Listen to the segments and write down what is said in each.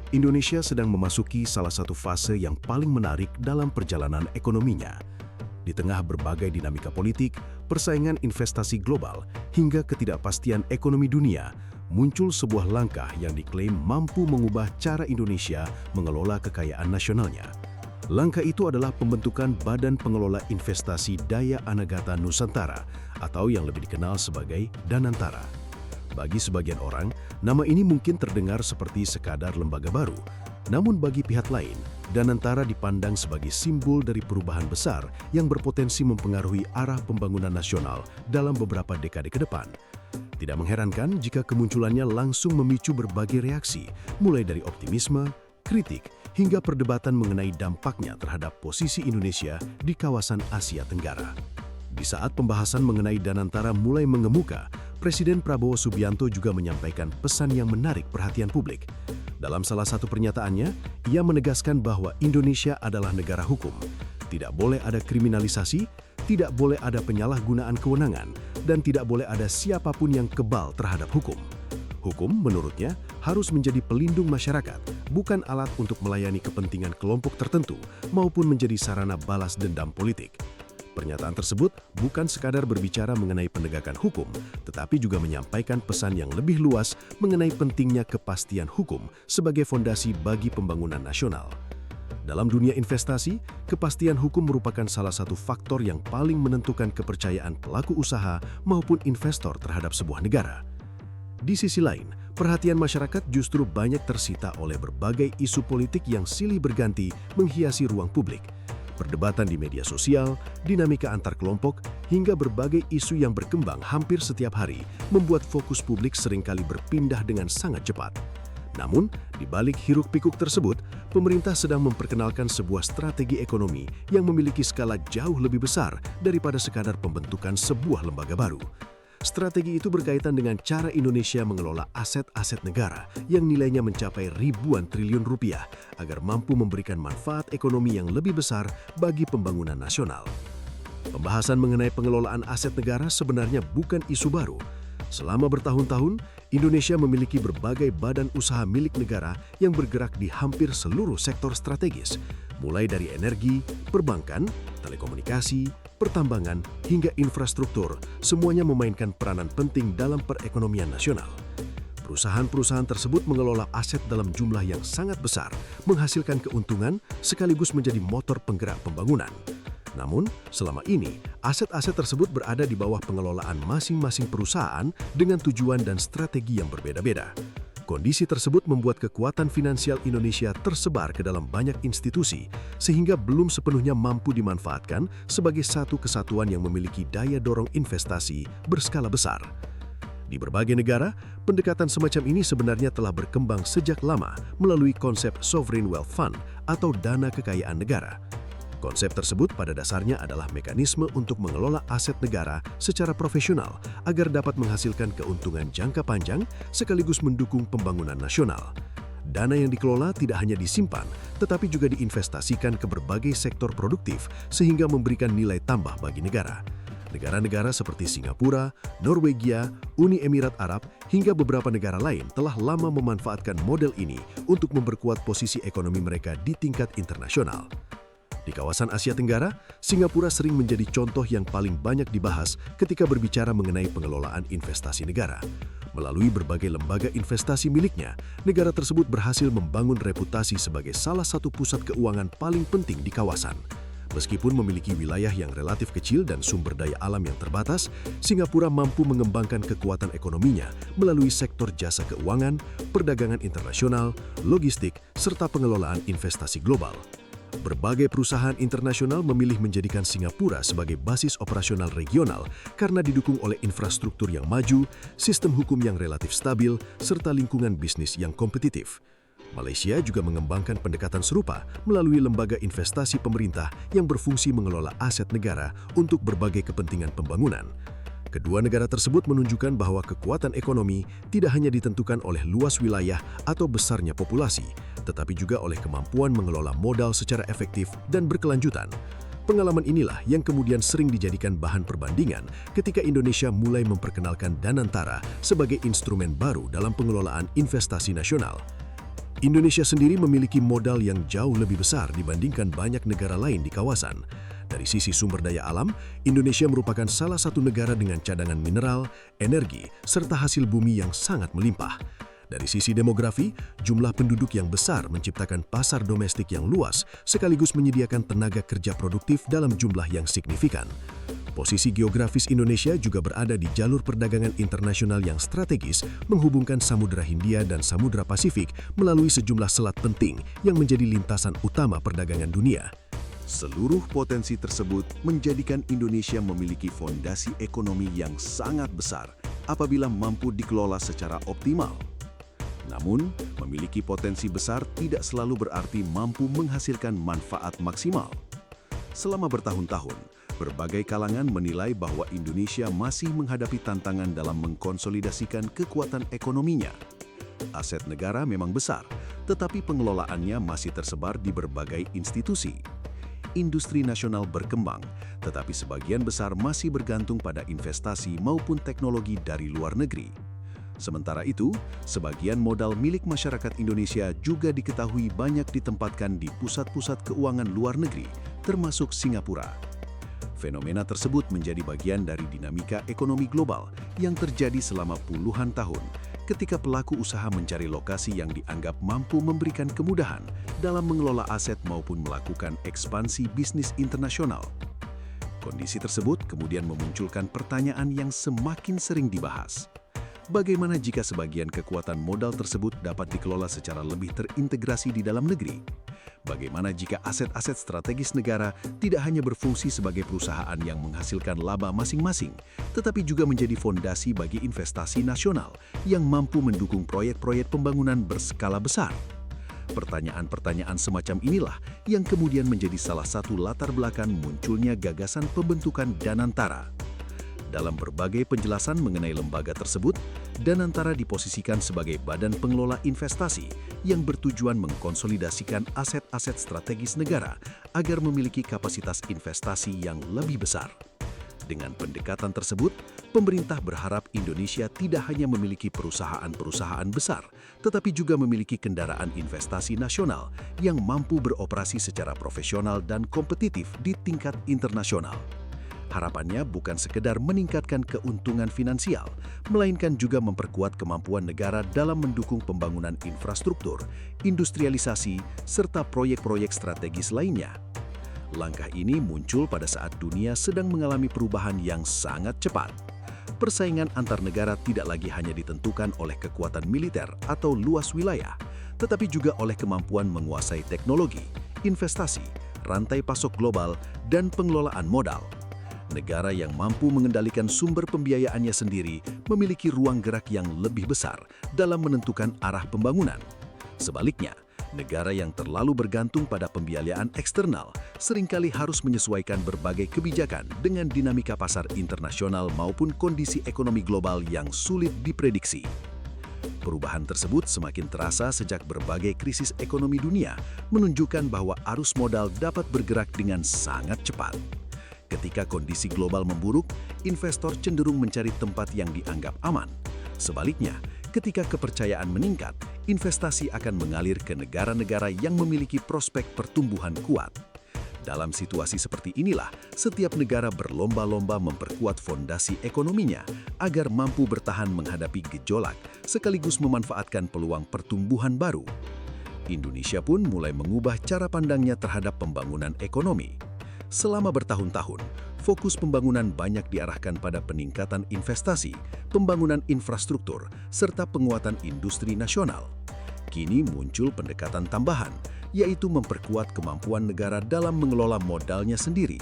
Indonesia sedang memasuki salah satu fase yang paling menarik dalam perjalanan ekonominya. Di tengah berbagai dinamika politik, persaingan investasi global, hingga ketidakpastian ekonomi dunia, muncul sebuah langkah yang diklaim mampu mengubah cara Indonesia mengelola kekayaan nasionalnya. Langkah itu adalah pembentukan Badan Pengelola Investasi Daya Anagata Nusantara atau yang lebih dikenal sebagai Danantara. Bagi sebagian orang, nama ini mungkin terdengar seperti sekadar lembaga baru. Namun bagi pihak lain, Danantara dipandang sebagai simbol dari perubahan besar yang berpotensi mempengaruhi arah pembangunan nasional dalam beberapa dekade ke depan. Tidak mengherankan jika kemunculannya langsung memicu berbagai reaksi, mulai dari optimisme, kritik, hingga perdebatan mengenai dampaknya terhadap posisi Indonesia di kawasan Asia Tenggara. Di saat pembahasan mengenai Danantara mulai mengemuka, Presiden Prabowo Subianto juga menyampaikan pesan yang menarik perhatian publik. Dalam salah satu pernyataannya, ia menegaskan bahwa Indonesia adalah negara hukum. Tidak boleh ada kriminalisasi, tidak boleh ada penyalahgunaan kewenangan, dan tidak boleh ada siapapun yang kebal terhadap hukum. Hukum, menurutnya, harus menjadi pelindung masyarakat, bukan alat untuk melayani kepentingan kelompok tertentu maupun menjadi sarana balas dendam politik. Pernyataan tersebut bukan sekadar berbicara mengenai penegakan hukum, tetapi juga menyampaikan pesan yang lebih luas mengenai pentingnya kepastian hukum sebagai fondasi bagi pembangunan nasional. Dalam dunia investasi, kepastian hukum merupakan salah satu faktor yang paling menentukan kepercayaan pelaku usaha maupun investor terhadap sebuah negara. Di sisi lain, perhatian masyarakat justru banyak tersita oleh berbagai isu politik yang silih berganti menghiasi ruang publik. Perdebatan di media sosial, dinamika antar kelompok, hingga berbagai isu yang berkembang hampir setiap hari membuat fokus publik seringkali berpindah dengan sangat cepat. Namun, di balik hiruk-pikuk tersebut, pemerintah sedang memperkenalkan sebuah strategi ekonomi yang memiliki skala jauh lebih besar daripada sekadar pembentukan sebuah lembaga baru. Strategi itu berkaitan dengan cara Indonesia mengelola aset-aset negara yang nilainya mencapai ribuan triliun rupiah agar mampu memberikan manfaat ekonomi yang lebih besar bagi pembangunan nasional. Pembahasan mengenai pengelolaan aset negara sebenarnya bukan isu baru. Selama bertahun-tahun, Indonesia memiliki berbagai badan usaha milik negara yang bergerak di hampir seluruh sektor strategis, mulai dari energi, perbankan, telekomunikasi, pertambangan, hingga infrastruktur, semuanya memainkan peranan penting dalam perekonomian nasional. Perusahaan-perusahaan tersebut mengelola aset dalam jumlah yang sangat besar, menghasilkan keuntungan sekaligus menjadi motor penggerak pembangunan. Namun, selama ini, aset-aset tersebut berada di bawah pengelolaan masing-masing perusahaan dengan tujuan dan strategi yang berbeda-beda. Kondisi tersebut membuat kekuatan finansial Indonesia tersebar ke dalam banyak institusi, sehingga belum sepenuhnya mampu dimanfaatkan sebagai satu kesatuan yang memiliki daya dorong investasi berskala besar. Di berbagai negara, pendekatan semacam ini sebenarnya telah berkembang sejak lama melalui konsep Sovereign Wealth Fund atau dana kekayaan negara. Konsep tersebut pada dasarnya adalah mekanisme untuk mengelola aset negara secara profesional agar dapat menghasilkan keuntungan jangka panjang sekaligus mendukung pembangunan nasional. Dana yang dikelola tidak hanya disimpan, tetapi juga diinvestasikan ke berbagai sektor produktif sehingga memberikan nilai tambah bagi negara. Negara-negara seperti Singapura, Norwegia, Uni Emirat Arab, hingga beberapa negara lain telah lama memanfaatkan model ini untuk memperkuat posisi ekonomi mereka di tingkat internasional. Di kawasan Asia Tenggara, Singapura sering menjadi contoh yang paling banyak dibahas ketika berbicara mengenai pengelolaan investasi negara. Melalui berbagai lembaga investasi miliknya, negara tersebut berhasil membangun reputasi sebagai salah satu pusat keuangan paling penting di kawasan. Meskipun memiliki wilayah yang relatif kecil dan sumber daya alam yang terbatas, Singapura mampu mengembangkan kekuatan ekonominya melalui sektor jasa keuangan, perdagangan internasional, logistik, serta pengelolaan investasi global. Berbagai perusahaan internasional memilih menjadikan Singapura sebagai basis operasional regional karena didukung oleh infrastruktur yang maju, sistem hukum yang relatif stabil, serta lingkungan bisnis yang kompetitif. Malaysia juga mengembangkan pendekatan serupa melalui lembaga investasi pemerintah yang berfungsi mengelola aset negara untuk berbagai kepentingan pembangunan. Kedua negara tersebut menunjukkan bahwa kekuatan ekonomi tidak hanya ditentukan oleh luas wilayah atau besarnya populasi, tetapi juga oleh kemampuan mengelola modal secara efektif dan berkelanjutan. Pengalaman inilah yang kemudian sering dijadikan bahan perbandingan ketika Indonesia mulai memperkenalkan Danantara sebagai instrumen baru dalam pengelolaan investasi nasional. Indonesia sendiri memiliki modal yang jauh lebih besar dibandingkan banyak negara lain di kawasan. Dari sisi sumber daya alam, Indonesia merupakan salah satu negara dengan cadangan mineral, energi, serta hasil bumi yang sangat melimpah. Dari sisi demografi, jumlah penduduk yang besar menciptakan pasar domestik yang luas, sekaligus menyediakan tenaga kerja produktif dalam jumlah yang signifikan. Posisi geografis Indonesia juga berada di jalur perdagangan internasional yang strategis menghubungkan Samudra Hindia dan Samudra Pasifik melalui sejumlah selat penting yang menjadi lintasan utama perdagangan dunia. Seluruh potensi tersebut menjadikan Indonesia memiliki fondasi ekonomi yang sangat besar apabila mampu dikelola secara optimal. Namun, memiliki potensi besar tidak selalu berarti mampu menghasilkan manfaat maksimal. Selama bertahun-tahun, berbagai kalangan menilai bahwa Indonesia masih menghadapi tantangan dalam mengkonsolidasikan kekuatan ekonominya. Aset negara memang besar, tetapi pengelolaannya masih tersebar di berbagai institusi. Industri nasional berkembang, tetapi sebagian besar masih bergantung pada investasi maupun teknologi dari luar negeri. Sementara itu, sebagian modal milik masyarakat Indonesia juga diketahui banyak ditempatkan di pusat-pusat keuangan luar negeri, termasuk Singapura. Fenomena tersebut menjadi bagian dari dinamika ekonomi global yang terjadi selama puluhan tahun ketika pelaku usaha mencari lokasi yang dianggap mampu memberikan kemudahan dalam mengelola aset maupun melakukan ekspansi bisnis internasional. Kondisi tersebut kemudian memunculkan pertanyaan yang semakin sering dibahas. Bagaimana jika sebagian kekuatan modal tersebut dapat dikelola secara lebih terintegrasi di dalam negeri? Bagaimana jika aset-aset strategis negara tidak hanya berfungsi sebagai perusahaan yang menghasilkan laba masing-masing, tetapi juga menjadi fondasi bagi investasi nasional yang mampu mendukung proyek-proyek pembangunan berskala besar? Pertanyaan-pertanyaan semacam inilah yang kemudian menjadi salah satu latar belakang munculnya gagasan pembentukan Danantara. Dalam berbagai penjelasan mengenai lembaga tersebut, Danantara diposisikan sebagai badan pengelola investasi yang bertujuan mengkonsolidasikan aset-aset strategis negara agar memiliki kapasitas investasi yang lebih besar. Dengan pendekatan tersebut, pemerintah berharap Indonesia tidak hanya memiliki perusahaan-perusahaan besar, tetapi juga memiliki kendaraan investasi nasional yang mampu beroperasi secara profesional dan kompetitif di tingkat internasional. Harapannya bukan sekedar meningkatkan keuntungan finansial, melainkan juga memperkuat kemampuan negara dalam mendukung pembangunan infrastruktur, industrialisasi, serta proyek-proyek strategis lainnya. Langkah ini muncul pada saat dunia sedang mengalami perubahan yang sangat cepat. Persaingan antar negara tidak lagi hanya ditentukan oleh kekuatan militer atau luas wilayah, tetapi juga oleh kemampuan menguasai teknologi, investasi, rantai pasok global, dan pengelolaan modal. Negara yang mampu mengendalikan sumber pembiayaannya sendiri memiliki ruang gerak yang lebih besar dalam menentukan arah pembangunan. Sebaliknya, negara yang terlalu bergantung pada pembiayaan eksternal seringkali harus menyesuaikan berbagai kebijakan dengan dinamika pasar internasional maupun kondisi ekonomi global yang sulit diprediksi. Perubahan tersebut semakin terasa sejak berbagai krisis ekonomi dunia menunjukkan bahwa arus modal dapat bergerak dengan sangat cepat. Ketika kondisi global memburuk, investor cenderung mencari tempat yang dianggap aman. Sebaliknya, ketika kepercayaan meningkat, investasi akan mengalir ke negara-negara yang memiliki prospek pertumbuhan kuat. Dalam situasi seperti inilah, setiap negara berlomba-lomba memperkuat fondasi ekonominya agar mampu bertahan menghadapi gejolak, sekaligus memanfaatkan peluang pertumbuhan baru. Indonesia pun mulai mengubah cara pandangnya terhadap pembangunan ekonomi. Selama bertahun-tahun, fokus pembangunan banyak diarahkan pada peningkatan investasi, pembangunan infrastruktur, serta penguatan industri nasional. Kini muncul pendekatan tambahan, yaitu memperkuat kemampuan negara dalam mengelola modalnya sendiri.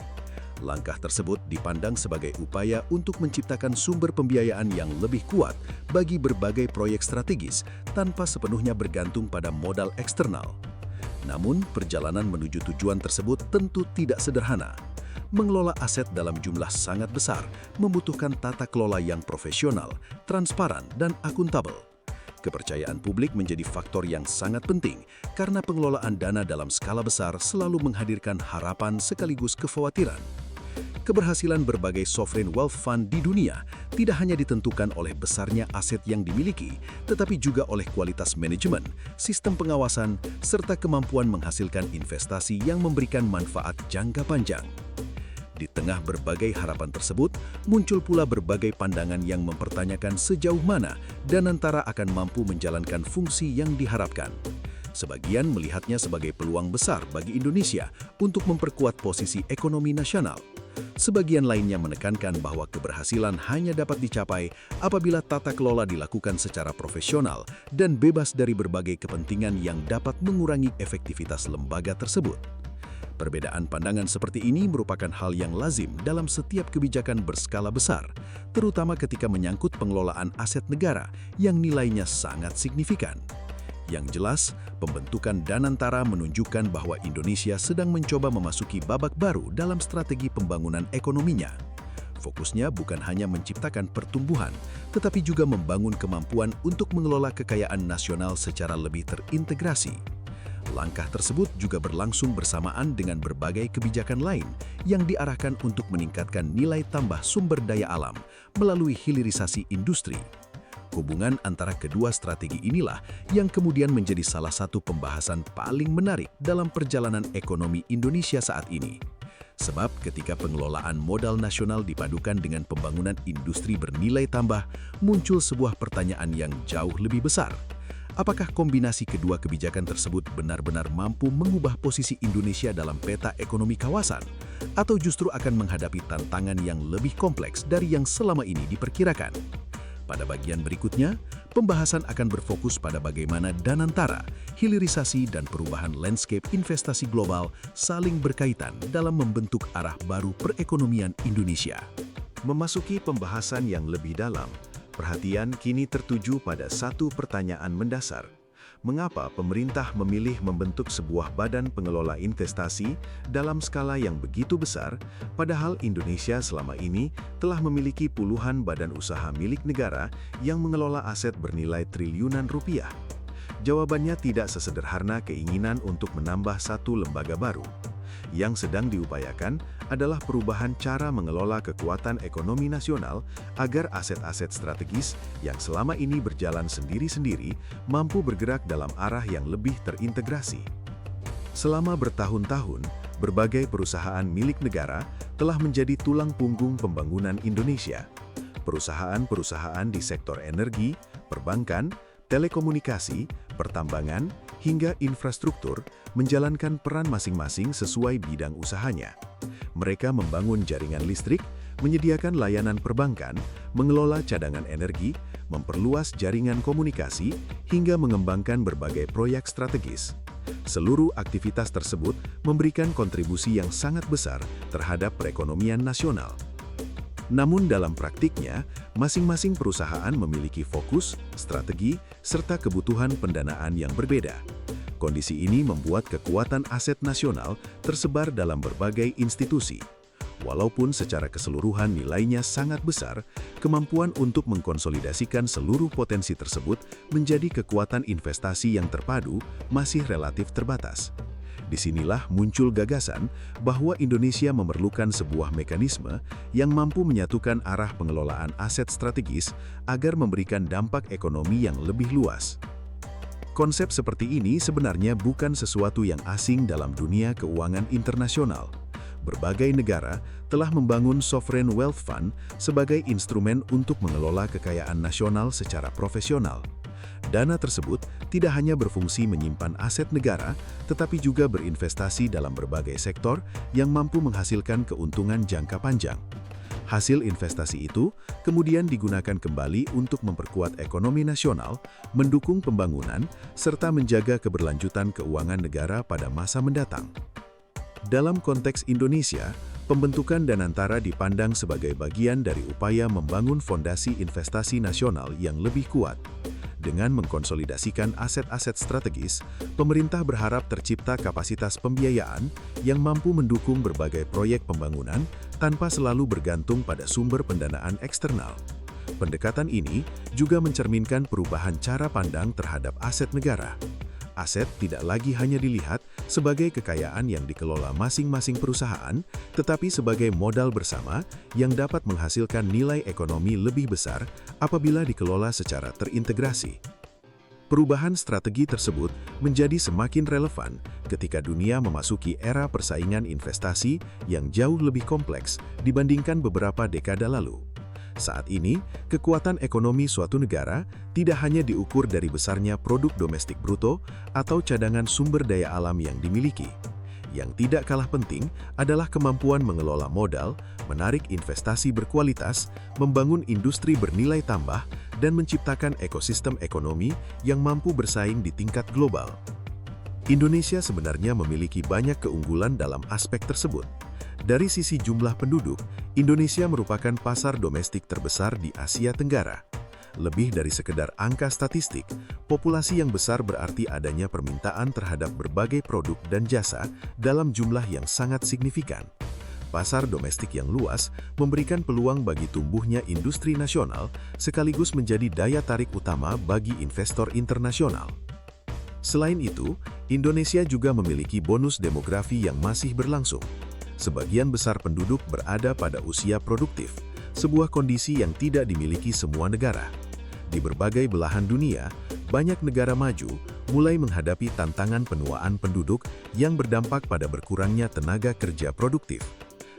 Langkah tersebut dipandang sebagai upaya untuk menciptakan sumber pembiayaan yang lebih kuat bagi berbagai proyek strategis tanpa sepenuhnya bergantung pada modal eksternal. Namun, perjalanan menuju tujuan tersebut tentu tidak sederhana. Mengelola aset dalam jumlah sangat besar membutuhkan tata kelola yang profesional, transparan, dan akuntabel. Kepercayaan publik menjadi faktor yang sangat penting karena pengelolaan dana dalam skala besar selalu menghadirkan harapan sekaligus kekhawatiran. keberhasilan berbagai sovereign wealth fund di dunia tidak hanya ditentukan oleh besarnya aset yang dimiliki, tetapi juga oleh kualitas manajemen, sistem pengawasan, serta kemampuan menghasilkan investasi yang memberikan manfaat jangka panjang. Di tengah berbagai harapan tersebut, muncul pula berbagai pandangan yang mempertanyakan sejauh mana Danantara akan mampu menjalankan fungsi yang diharapkan. Sebagian melihatnya sebagai peluang besar bagi Indonesia untuk memperkuat posisi ekonomi nasional. Sebagian lainnya menekankan bahwa keberhasilan hanya dapat dicapai apabila tata kelola dilakukan secara profesional dan bebas dari berbagai kepentingan yang dapat mengurangi efektivitas lembaga tersebut. Perbedaan pandangan seperti ini merupakan hal yang lazim dalam setiap kebijakan berskala besar, terutama ketika menyangkut pengelolaan aset negara yang nilainya sangat signifikan. Yang jelas, pembentukan Danantara menunjukkan bahwa Indonesia sedang mencoba memasuki babak baru dalam strategi pembangunan ekonominya. Fokusnya bukan hanya menciptakan pertumbuhan, tetapi juga membangun kemampuan untuk mengelola kekayaan nasional secara lebih terintegrasi. Langkah tersebut juga berlangsung bersamaan dengan berbagai kebijakan lain yang diarahkan untuk meningkatkan nilai tambah sumber daya alam melalui hilirisasi industri. Hubungan antara kedua strategi inilah yang kemudian menjadi salah satu pembahasan paling menarik dalam perjalanan ekonomi Indonesia saat ini. Sebab ketika pengelolaan modal nasional dipadukan dengan pembangunan industri bernilai tambah, muncul sebuah pertanyaan yang jauh lebih besar. Apakah kombinasi kedua kebijakan tersebut benar-benar mampu mengubah posisi Indonesia dalam peta ekonomi kawasan? Atau justru akan menghadapi tantangan yang lebih kompleks dari yang selama ini diperkirakan? Pada bagian berikutnya, pembahasan akan berfokus pada bagaimana Danantara, hilirisasi dan perubahan landscape investasi global saling berkaitan dalam membentuk arah baru perekonomian Indonesia. Memasuki pembahasan yang lebih dalam, perhatian kini tertuju pada satu pertanyaan mendasar. Mengapa pemerintah memilih membentuk sebuah badan pengelola investasi dalam skala yang begitu besar, padahal Indonesia selama ini telah memiliki puluhan badan usaha milik negara yang mengelola aset bernilai triliunan rupiah? Jawabannya tidak sesederhana keinginan untuk menambah satu lembaga baru. Yang sedang diupayakan adalah perubahan cara mengelola kekuatan ekonomi nasional agar aset-aset strategis yang selama ini berjalan sendiri-sendiri mampu bergerak dalam arah yang lebih terintegrasi. Selama bertahun-tahun, berbagai perusahaan milik negara telah menjadi tulang punggung pembangunan Indonesia. Perusahaan-perusahaan di sektor energi, perbankan, telekomunikasi, pertambangan, hingga infrastruktur menjalankan peran masing-masing sesuai bidang usahanya. Mereka membangun jaringan listrik, menyediakan layanan perbankan, mengelola cadangan energi, memperluas jaringan komunikasi, hingga mengembangkan berbagai proyek strategis. Seluruh aktivitas tersebut memberikan kontribusi yang sangat besar terhadap perekonomian nasional. Namun dalam praktiknya, masing-masing perusahaan memiliki fokus, strategi, serta kebutuhan pendanaan yang berbeda. Kondisi ini membuat kekuatan aset nasional tersebar dalam berbagai institusi. Walaupun secara keseluruhan nilainya sangat besar, kemampuan untuk mengkonsolidasikan seluruh potensi tersebut menjadi kekuatan investasi yang terpadu masih relatif terbatas. Disinilah muncul gagasan bahwa Indonesia memerlukan sebuah mekanisme yang mampu menyatukan arah pengelolaan aset strategis agar memberikan dampak ekonomi yang lebih luas. Konsep seperti ini sebenarnya bukan sesuatu yang asing dalam dunia keuangan internasional. Berbagai negara telah membangun sovereign wealth fund sebagai instrumen untuk mengelola kekayaan nasional secara profesional. Dana tersebut tidak hanya berfungsi menyimpan aset negara, tetapi juga berinvestasi dalam berbagai sektor yang mampu menghasilkan keuntungan jangka panjang. Hasil investasi itu kemudian digunakan kembali untuk memperkuat ekonomi nasional, mendukung pembangunan, serta menjaga keberlanjutan keuangan negara pada masa mendatang. Dalam konteks Indonesia, pembentukan Danantara dipandang sebagai bagian dari upaya membangun fondasi investasi nasional yang lebih kuat. Dengan mengkonsolidasikan aset-aset strategis, pemerintah berharap tercipta kapasitas pembiayaan yang mampu mendukung berbagai proyek pembangunan tanpa selalu bergantung pada sumber pendanaan eksternal. Pendekatan ini juga mencerminkan perubahan cara pandang terhadap aset negara. Aset tidak lagi hanya dilihat sebagai kekayaan yang dikelola masing-masing perusahaan, tetapi sebagai modal bersama yang dapat menghasilkan nilai ekonomi lebih besar apabila dikelola secara terintegrasi. Perubahan strategi tersebut menjadi semakin relevan ketika dunia memasuki era persaingan investasi yang jauh lebih kompleks dibandingkan beberapa dekade lalu. Saat ini, kekuatan ekonomi suatu negara tidak hanya diukur dari besarnya produk domestik bruto atau cadangan sumber daya alam yang dimiliki. Yang tidak kalah penting adalah kemampuan mengelola modal, menarik investasi berkualitas, membangun industri bernilai tambah, dan menciptakan ekosistem ekonomi yang mampu bersaing di tingkat global. Indonesia sebenarnya memiliki banyak keunggulan dalam aspek tersebut. Dari sisi jumlah penduduk, Indonesia merupakan pasar domestik terbesar di Asia Tenggara. Lebih dari sekedar angka statistik, populasi yang besar berarti adanya permintaan terhadap berbagai produk dan jasa dalam jumlah yang sangat signifikan. Pasar domestik yang luas memberikan peluang bagi tumbuhnya industri nasional sekaligus menjadi daya tarik utama bagi investor internasional. Selain itu, Indonesia juga memiliki bonus demografi yang masih berlangsung. Sebagian besar penduduk berada pada usia produktif, sebuah kondisi yang tidak dimiliki semua negara. Di berbagai belahan dunia, banyak negara maju mulai menghadapi tantangan penuaan penduduk yang berdampak pada berkurangnya tenaga kerja produktif.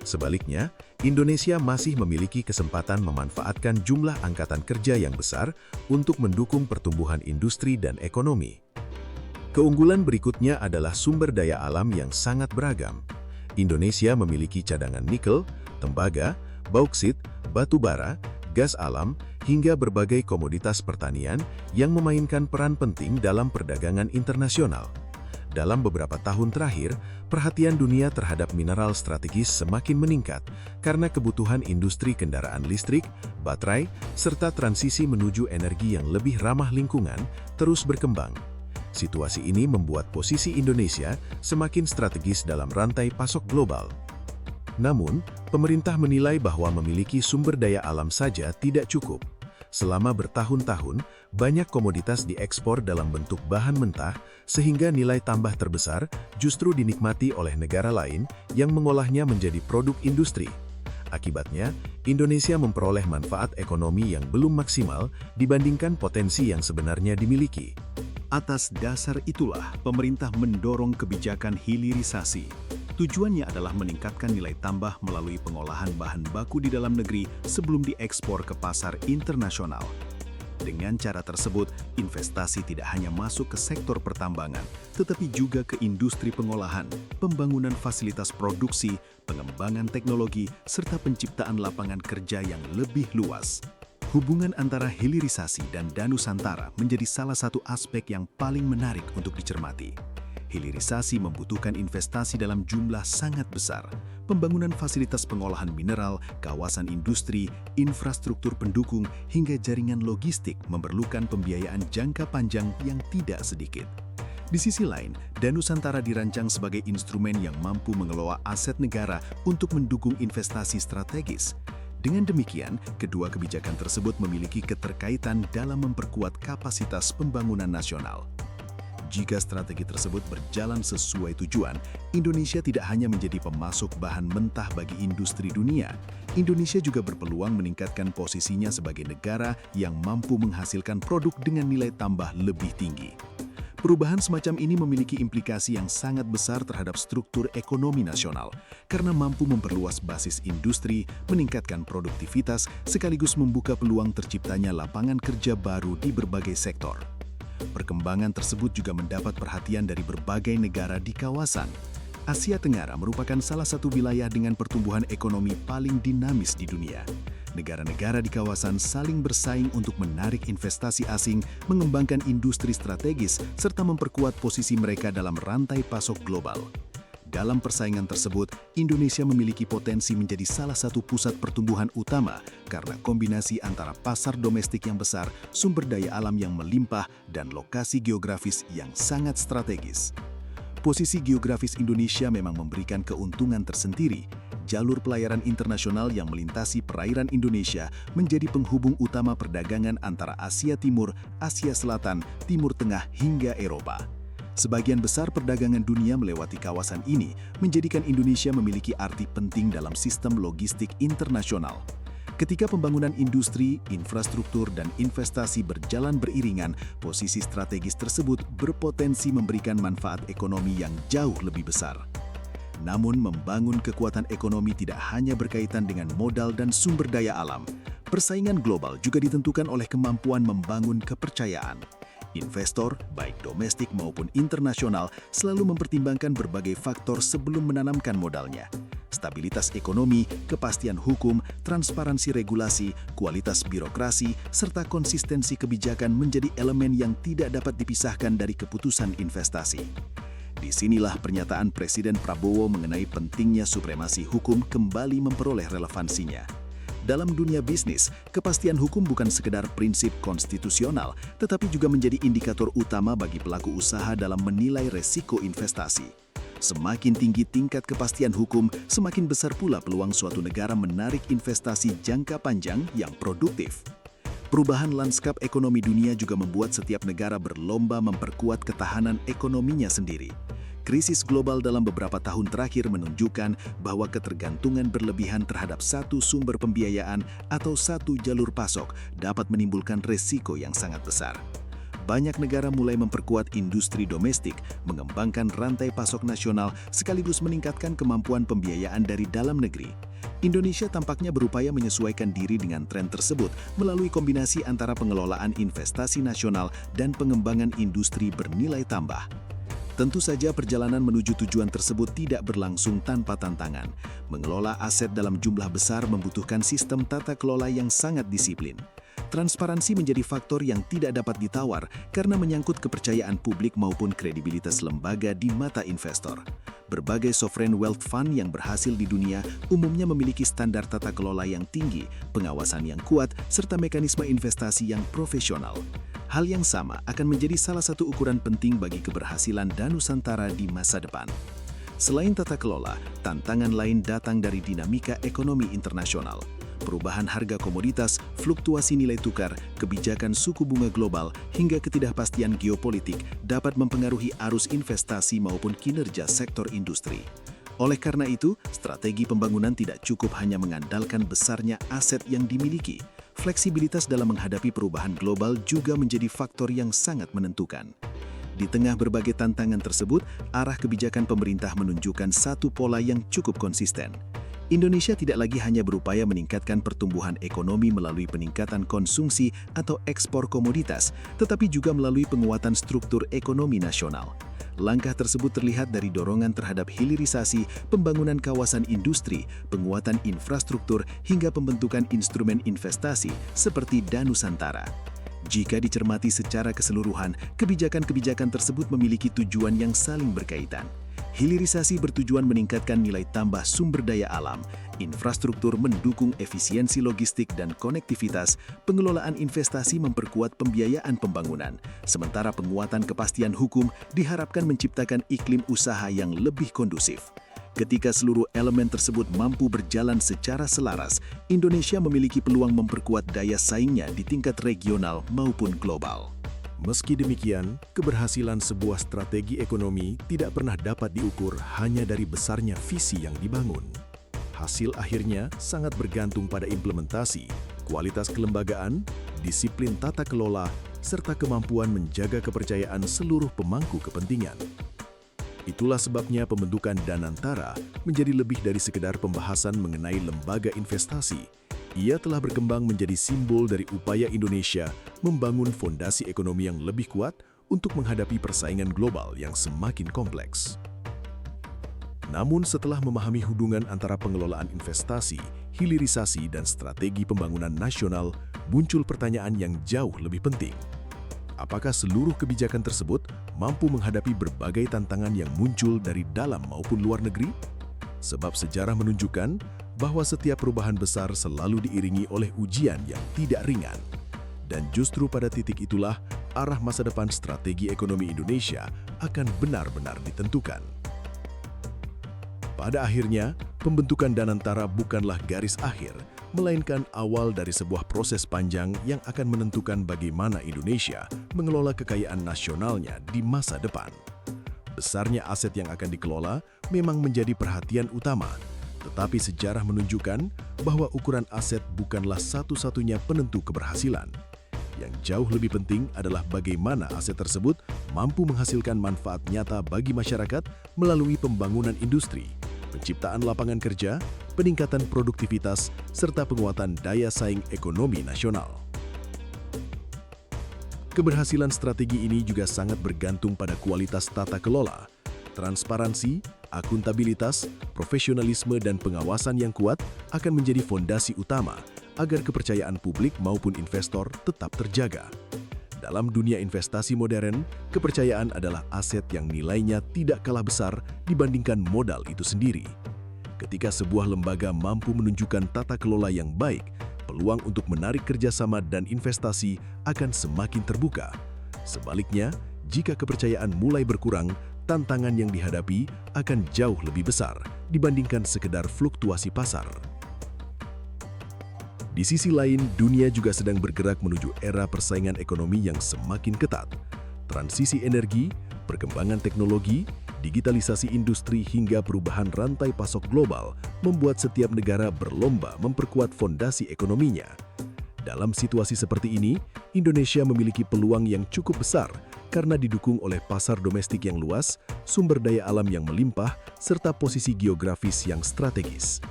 Sebaliknya, Indonesia masih memiliki kesempatan memanfaatkan jumlah angkatan kerja yang besar untuk mendukung pertumbuhan industri dan ekonomi. Keunggulan berikutnya adalah sumber daya alam yang sangat beragam. Indonesia memiliki cadangan nikel, tembaga, bauksit, batu bara, gas alam, hingga berbagai komoditas pertanian yang memainkan peran penting dalam perdagangan internasional. Dalam beberapa tahun terakhir, perhatian dunia terhadap mineral strategis semakin meningkat karena kebutuhan industri kendaraan listrik, baterai, serta transisi menuju energi yang lebih ramah lingkungan terus berkembang. Situasi ini membuat posisi Indonesia semakin strategis dalam rantai pasok global. Namun, pemerintah menilai bahwa memiliki sumber daya alam saja tidak cukup. Selama bertahun-tahun, banyak komoditas diekspor dalam bentuk bahan mentah, sehingga nilai tambah terbesar justru dinikmati oleh negara lain yang mengolahnya menjadi produk industri. Akibatnya, Indonesia memperoleh manfaat ekonomi yang belum maksimal dibandingkan potensi yang sebenarnya dimiliki. Atas dasar itulah, pemerintah mendorong kebijakan hilirisasi. Tujuannya adalah meningkatkan nilai tambah melalui pengolahan bahan baku di dalam negeri sebelum diekspor ke pasar internasional. Dengan cara tersebut, investasi tidak hanya masuk ke sektor pertambangan, tetapi juga ke industri pengolahan, pembangunan fasilitas produksi, pengembangan teknologi, serta penciptaan lapangan kerja yang lebih luas. Hubungan antara hilirisasi dan Danusantara menjadi salah satu aspek yang paling menarik untuk dicermati. Hilirisasi membutuhkan investasi dalam jumlah sangat besar, pembangunan fasilitas pengolahan mineral, kawasan industri, infrastruktur pendukung, hingga jaringan logistik memerlukan pembiayaan jangka panjang yang tidak sedikit. Di sisi lain, Danusantara dirancang sebagai instrumen yang mampu mengelola aset negara untuk mendukung investasi strategis. Dengan demikian, kedua kebijakan tersebut memiliki keterkaitan dalam memperkuat kapasitas pembangunan nasional. Jika strategi tersebut berjalan sesuai tujuan, Indonesia tidak hanya menjadi pemasok bahan mentah bagi industri dunia, Indonesia juga berpeluang meningkatkan posisinya sebagai negara yang mampu menghasilkan produk dengan nilai tambah lebih tinggi. Perubahan semacam ini memiliki implikasi yang sangat besar terhadap struktur ekonomi nasional karena mampu memperluas basis industri, meningkatkan produktivitas, sekaligus membuka peluang terciptanya lapangan kerja baru di berbagai sektor. Perkembangan tersebut juga mendapat perhatian dari berbagai negara di kawasan. Asia Tenggara merupakan salah satu wilayah dengan pertumbuhan ekonomi paling dinamis di dunia. Negara-negara di kawasan saling bersaing untuk menarik investasi asing, mengembangkan industri strategis, serta memperkuat posisi mereka dalam rantai pasok global. Dalam persaingan tersebut, Indonesia memiliki potensi menjadi salah satu pusat pertumbuhan utama karena kombinasi antara pasar domestik yang besar, sumber daya alam yang melimpah, dan lokasi geografis yang sangat strategis. Posisi geografis Indonesia memang memberikan keuntungan tersendiri. Jalur pelayaran internasional yang melintasi perairan Indonesia menjadi penghubung utama perdagangan antara Asia Timur, Asia Selatan, Timur Tengah hingga Eropa. Sebagian besar perdagangan dunia melewati kawasan ini menjadikan Indonesia memiliki arti penting dalam sistem logistik internasional. Ketika pembangunan industri, infrastruktur, dan investasi berjalan beriringan, posisi strategis tersebut berpotensi memberikan manfaat ekonomi yang jauh lebih besar. Namun, membangun kekuatan ekonomi tidak hanya berkaitan dengan modal dan sumber daya alam. Persaingan global juga ditentukan oleh kemampuan membangun kepercayaan. Investor, baik domestik maupun internasional, selalu mempertimbangkan berbagai faktor sebelum menanamkan modalnya. Stabilitas ekonomi, kepastian hukum, transparansi regulasi, kualitas birokrasi, serta konsistensi kebijakan menjadi elemen yang tidak dapat dipisahkan dari keputusan investasi. Disinilah pernyataan Presiden Prabowo mengenai pentingnya supremasi hukum kembali memperoleh relevansinya. Dalam dunia bisnis, kepastian hukum bukan sekedar prinsip konstitusional, tetapi juga menjadi indikator utama bagi pelaku usaha dalam menilai resiko investasi. Semakin tinggi tingkat kepastian hukum, semakin besar pula peluang suatu negara menarik investasi jangka panjang yang produktif. Perubahan lanskap ekonomi dunia juga membuat setiap negara berlomba memperkuat ketahanan ekonominya sendiri. Krisis global dalam beberapa tahun terakhir menunjukkan bahwa ketergantungan berlebihan terhadap satu sumber pembiayaan atau satu jalur pasok dapat menimbulkan resiko yang sangat besar. Banyak negara mulai memperkuat industri domestik, mengembangkan rantai pasok nasional, sekaligus meningkatkan kemampuan pembiayaan dari dalam negeri. Indonesia tampaknya berupaya menyesuaikan diri dengan tren tersebut melalui kombinasi antara pengelolaan investasi nasional dan pengembangan industri bernilai tambah. Tentu saja perjalanan menuju tujuan tersebut tidak berlangsung tanpa tantangan. Mengelola aset dalam jumlah besar membutuhkan sistem tata kelola yang sangat disiplin. Transparansi menjadi faktor yang tidak dapat ditawar karena menyangkut kepercayaan publik maupun kredibilitas lembaga di mata investor. Berbagai sovereign wealth fund yang berhasil di dunia umumnya memiliki standar tata kelola yang tinggi, pengawasan yang kuat, serta mekanisme investasi yang profesional. Hal yang sama akan menjadi salah satu ukuran penting bagi keberhasilan Danusantara di masa depan. Selain tata kelola, tantangan lain datang dari dinamika ekonomi internasional. Perubahan harga komoditas, fluktuasi nilai tukar, kebijakan suku bunga global, hingga ketidakpastian geopolitik dapat mempengaruhi arus investasi maupun kinerja sektor industri. Oleh karena itu, strategi pembangunan tidak cukup hanya mengandalkan besarnya aset yang dimiliki. Fleksibilitas dalam menghadapi perubahan global juga menjadi faktor yang sangat menentukan. Di tengah berbagai tantangan tersebut, arah kebijakan pemerintah menunjukkan satu pola yang cukup konsisten. Indonesia tidak lagi hanya berupaya meningkatkan pertumbuhan ekonomi melalui peningkatan konsumsi atau ekspor komoditas, tetapi juga melalui penguatan struktur ekonomi nasional. Langkah tersebut terlihat dari dorongan terhadap hilirisasi, pembangunan kawasan industri, penguatan infrastruktur, hingga pembentukan instrumen investasi seperti Danusantara. Jika dicermati secara keseluruhan, kebijakan-kebijakan tersebut memiliki tujuan yang saling berkaitan. Hilirisasi bertujuan meningkatkan nilai tambah sumber daya alam, infrastruktur mendukung efisiensi logistik dan konektivitas, pengelolaan investasi memperkuat pembiayaan pembangunan, sementara penguatan kepastian hukum diharapkan menciptakan iklim usaha yang lebih kondusif. Ketika seluruh elemen tersebut mampu berjalan secara selaras, Indonesia memiliki peluang memperkuat daya saingnya di tingkat regional maupun global. Meski demikian, keberhasilan sebuah strategi ekonomi tidak pernah dapat diukur hanya dari besarnya visi yang dibangun. Hasil akhirnya sangat bergantung pada implementasi, kualitas kelembagaan, disiplin tata kelola, serta kemampuan menjaga kepercayaan seluruh pemangku kepentingan. Itulah sebabnya pembentukan Danantara menjadi lebih dari sekedar pembahasan mengenai lembaga investasi. Ia telah berkembang menjadi simbol dari upaya Indonesia membangun fondasi ekonomi yang lebih kuat untuk menghadapi persaingan global yang semakin kompleks. Namun setelah memahami hubungan antara pengelolaan investasi, hilirisasi, dan strategi pembangunan nasional, muncul pertanyaan yang jauh lebih penting. Apakah seluruh kebijakan tersebut mampu menghadapi berbagai tantangan yang muncul dari dalam maupun luar negeri? Sebab sejarah menunjukkan bahwa setiap perubahan besar selalu diiringi oleh ujian yang tidak ringan. Dan justru pada titik itulah arah masa depan strategi ekonomi Indonesia akan benar-benar ditentukan. Pada akhirnya, pembentukan Danantara bukanlah garis akhir, melainkan awal dari sebuah proses panjang yang akan menentukan bagaimana Indonesia mengelola kekayaan nasionalnya di masa depan. Besarnya aset yang akan dikelola memang menjadi perhatian utama, tetapi sejarah menunjukkan bahwa ukuran aset bukanlah satu-satunya penentu keberhasilan. Yang jauh lebih penting adalah bagaimana aset tersebut mampu menghasilkan manfaat nyata bagi masyarakat melalui pembangunan industri, penciptaan lapangan kerja, peningkatan produktivitas, serta penguatan daya saing ekonomi nasional. Keberhasilan strategi ini juga sangat bergantung pada kualitas tata kelola, transparansi, akuntabilitas, profesionalisme, dan pengawasan yang kuat akan menjadi fondasi utama agar kepercayaan publik maupun investor tetap terjaga. Dalam dunia investasi modern, kepercayaan adalah aset yang nilainya tidak kalah besar dibandingkan modal itu sendiri. Ketika sebuah lembaga mampu menunjukkan tata kelola yang baik, peluang untuk menarik kerjasama dan investasi akan semakin terbuka. Sebaliknya, jika kepercayaan mulai berkurang, tantangan yang dihadapi akan jauh lebih besar dibandingkan sekedar fluktuasi pasar. Di sisi lain, dunia juga sedang bergerak menuju era persaingan ekonomi yang semakin ketat. Transisi energi, perkembangan teknologi, digitalisasi industri hingga perubahan rantai pasok global membuat setiap negara berlomba memperkuat fondasi ekonominya. Dalam situasi seperti ini, Indonesia memiliki peluang yang cukup besar karena didukung oleh pasar domestik yang luas, sumber daya alam yang melimpah, serta posisi geografis yang strategis.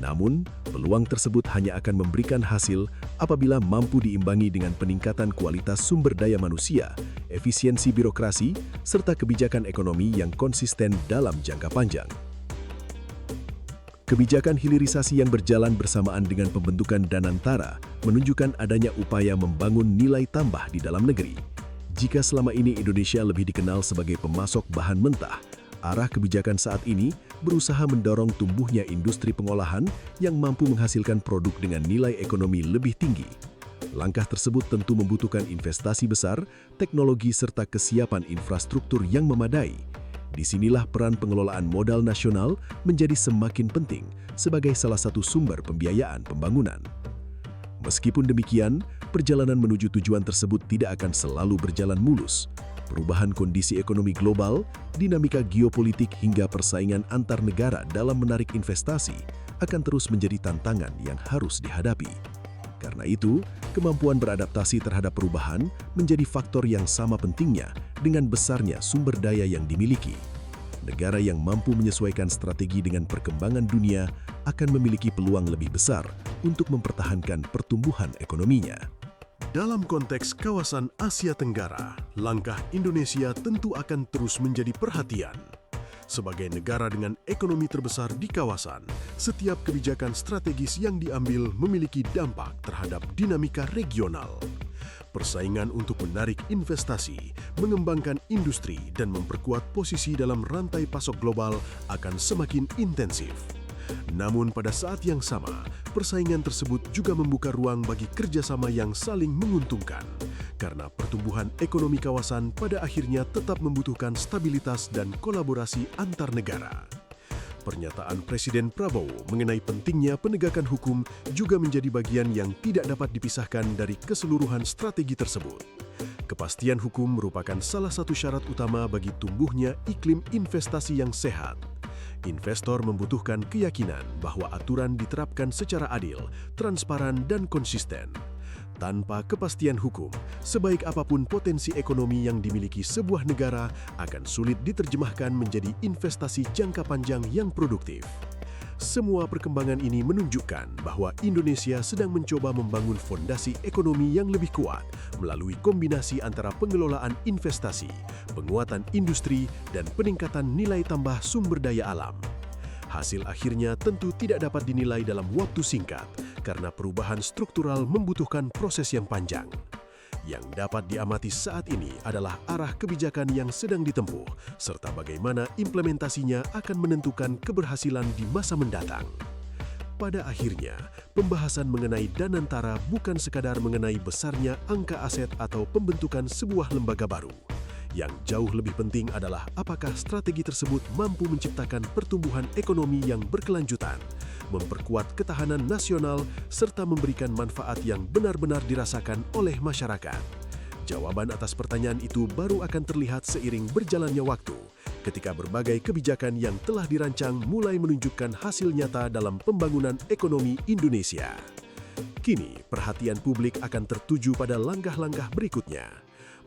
Namun, peluang tersebut hanya akan memberikan hasil apabila mampu diimbangi dengan peningkatan kualitas sumber daya manusia, efisiensi birokrasi, serta kebijakan ekonomi yang konsisten dalam jangka panjang. Kebijakan hilirisasi yang berjalan bersamaan dengan pembentukan Danantara menunjukkan adanya upaya membangun nilai tambah di dalam negeri. Jika selama ini Indonesia lebih dikenal sebagai pemasok bahan mentah, arah kebijakan saat ini berusaha mendorong tumbuhnya industri pengolahan yang mampu menghasilkan produk dengan nilai ekonomi lebih tinggi. Langkah tersebut tentu membutuhkan investasi besar, teknologi serta kesiapan infrastruktur yang memadai. Disinilah peran pengelolaan modal nasional menjadi semakin penting sebagai salah satu sumber pembiayaan pembangunan. Meskipun demikian, perjalanan menuju tujuan tersebut tidak akan selalu berjalan mulus. Perubahan kondisi ekonomi global, dinamika geopolitik hingga persaingan antar negara dalam menarik investasi akan terus menjadi tantangan yang harus dihadapi. Karena itu, kemampuan beradaptasi terhadap perubahan menjadi faktor yang sama pentingnya dengan besarnya sumber daya yang dimiliki. Negara yang mampu menyesuaikan strategi dengan perkembangan dunia akan memiliki peluang lebih besar untuk mempertahankan pertumbuhan ekonominya. Dalam konteks kawasan Asia Tenggara, langkah Indonesia tentu akan terus menjadi perhatian. Sebagai negara dengan ekonomi terbesar di kawasan, setiap kebijakan strategis yang diambil memiliki dampak terhadap dinamika regional. Persaingan untuk menarik investasi, mengembangkan industri, dan memperkuat posisi dalam rantai pasok global akan semakin intensif. Namun pada saat yang sama, persaingan tersebut juga membuka ruang bagi kerjasama yang saling menguntungkan, karena pertumbuhan ekonomi kawasan pada akhirnya tetap membutuhkan stabilitas dan kolaborasi antar negara. Pernyataan Presiden Prabowo mengenai pentingnya penegakan hukum juga menjadi bagian yang tidak dapat dipisahkan dari keseluruhan strategi tersebut. Kepastian hukum merupakan salah satu syarat utama bagi tumbuhnya iklim investasi yang sehat. Investor membutuhkan keyakinan bahwa aturan diterapkan secara adil, transparan, dan konsisten. Tanpa kepastian hukum, sebaik apapun potensi ekonomi yang dimiliki sebuah negara akan sulit diterjemahkan menjadi investasi jangka panjang yang produktif. Semua perkembangan ini menunjukkan bahwa Indonesia sedang mencoba membangun fondasi ekonomi yang lebih kuat melalui kombinasi antara pengelolaan investasi, penguatan industri, dan peningkatan nilai tambah sumber daya alam. Hasil akhirnya tentu tidak dapat dinilai dalam waktu singkat karena perubahan struktural membutuhkan proses yang panjang. Yang dapat diamati saat ini adalah arah kebijakan yang sedang ditempuh, serta bagaimana implementasinya akan menentukan keberhasilan di masa mendatang. Pada akhirnya, pembahasan mengenai Danantara bukan sekadar mengenai besarnya angka aset atau pembentukan sebuah lembaga baru. Yang jauh lebih penting adalah apakah strategi tersebut mampu menciptakan pertumbuhan ekonomi yang berkelanjutan, memperkuat ketahanan nasional, serta memberikan manfaat yang benar-benar dirasakan oleh masyarakat. Jawaban atas pertanyaan itu baru akan terlihat seiring berjalannya waktu, ketika berbagai kebijakan yang telah dirancang mulai menunjukkan hasil nyata dalam pembangunan ekonomi Indonesia. Kini, perhatian publik akan tertuju pada langkah-langkah berikutnya.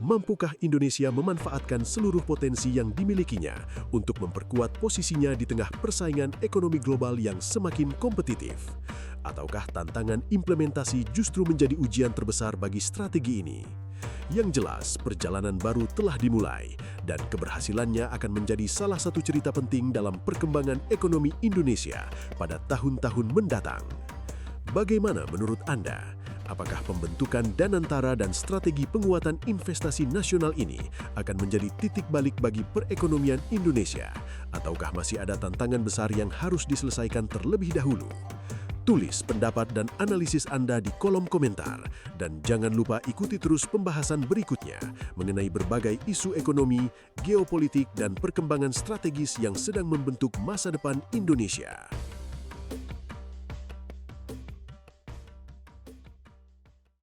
Mampukah Indonesia memanfaatkan seluruh potensi yang dimilikinya untuk memperkuat posisinya di tengah persaingan ekonomi global yang semakin kompetitif? Ataukah tantangan implementasi justru menjadi ujian terbesar bagi strategi ini? Yang jelas, perjalanan baru telah dimulai dan keberhasilannya akan menjadi salah satu cerita penting dalam perkembangan ekonomi Indonesia pada tahun-tahun mendatang. Bagaimana menurut Anda? Apakah pembentukan Danantara dan strategi penguatan investasi nasional ini akan menjadi titik balik bagi perekonomian Indonesia? Ataukah masih ada tantangan besar yang harus diselesaikan terlebih dahulu? Tulis pendapat dan analisis Anda di kolom komentar. Dan jangan lupa ikuti terus pembahasan berikutnya mengenai berbagai isu ekonomi, geopolitik, dan perkembangan strategis yang sedang membentuk masa depan Indonesia.